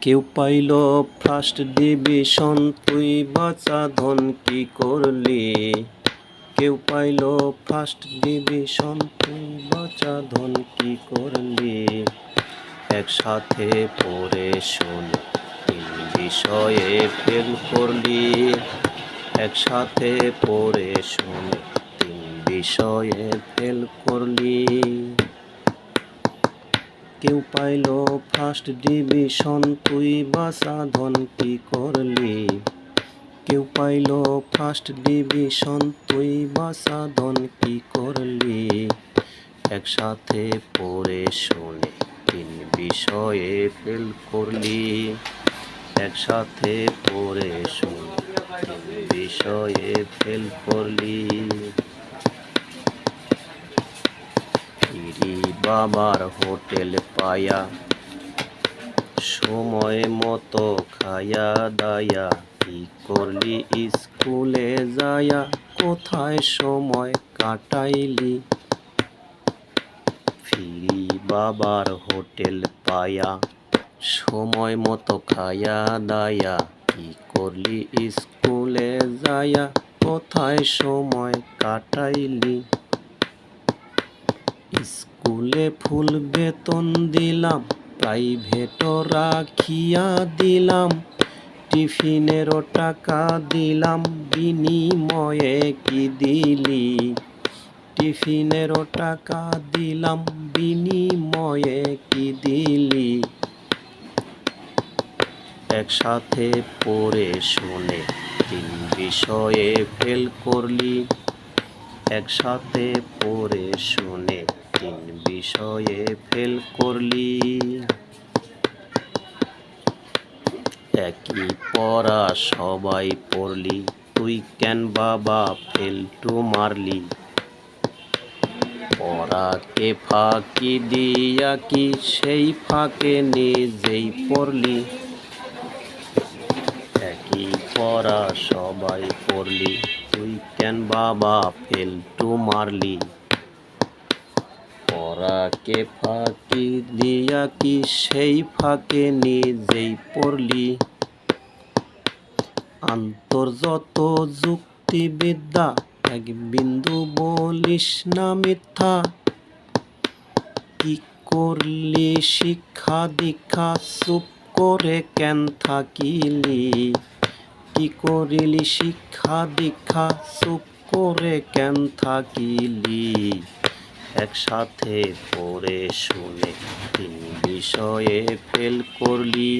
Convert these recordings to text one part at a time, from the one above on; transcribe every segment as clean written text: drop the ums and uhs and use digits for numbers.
কেউ pile first division, তুই বাঁচা ধন কি করলি? কেউ পাইল ফার্স্ট ডিভিশন, তুই বাঁচা ধন কি করলি? একসাথে পড়ে শোন, তিন বিষয়ে ফেল করলি। একসাথে পড়ে শোন, তিন বিষয়ে ফেল করলি। কেউ পাইল ফার্স্ট ডিভিশন, তুই বাঁচা ধন কি করলি? কেউ পাইল ফার্স্ট ডিভিশন, তুই বাঁচা ধন কি করলি? একসাথে পড়ে শোনে, তিন বিষয়ে ফেল করলি। একসাথে পড়ে শোনে, তিন বিষয়ে ফেল করলি। বাবার হোটেল পায়া, সময় মতো খায়া দায়া, কি করলি স্কুলে যায়া? কোথায় সময় কাটাইলি? ফিরি বাবার হোটেল পায়া, সময় মতো খায়া দায়া, কি করলি স্কুলে যায়া? কোথায় সময় কাটাইলি? স্কুলে ফুল বেতন দিলাম, প্রাইভেটও রাখিয়া দিলাম, টিফিনেরও টাকা দিলাম, বিনিময়ে কি দিলি? টিফিনেরও টাকা দিলাম, বিনিময়ে কি দিলি? একসাথে পড়ে শুনে, তিন বিষয়ে ফেল করলি। একসাথে পড়ে শুনে, তিন বিষয়ে ফেল করলি। একই পড়া সবাই পড়লি, তুই কেন বাবা ফেলটু মারলি? পড়াকে ফাঁকি দিয়া কি সেই ফাঁকে নিজেই পড়লি? একই পড়া সবাই পড়লি, তুই কেন বাবা ফেলটু মারলি? পড়াকে ফাঁকি দিয়া কি সেই ফাঁকে নিজেই পড়লি? আন্তর্যত যুক্তিবিদ্যা, এক বিন্দু বলিস না মিথ্যা। কি করলি শিক্ষা দীক্ষা, চুপ করে কেন থাকিলি? কি করিলি শিক্ষা দীক্ষা, চুপ করে কেন থাকিলি? একসাথে পড়ে শুনে, তিন বিষয়ে ফেল করলি।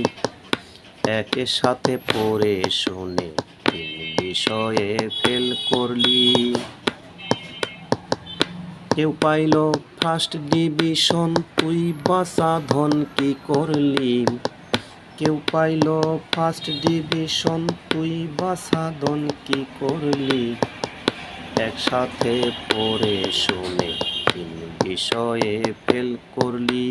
একের সাথে পড়ে শুনে, তিন বিষয়ে ফেল করলি। কেউ পাইল ফার্স্ট ডিভিশন, তুই বাঁচা ধন কি করলি? কেউ পাইল ফার্স্ট ডিভিশন, তুই বাঁচা ধন কি করলি? একসাথে পড়ে শুনে, তিন বিষয়ে ফেল করলি।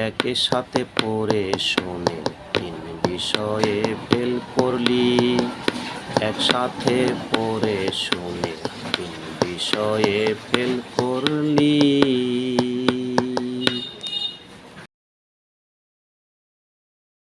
একের সাথে পড়ে শুনে, তিন বিষয়ে ফেল করলি। একসাথে পড়ে শুনে, তিন বিষয়ে ফেল করলি।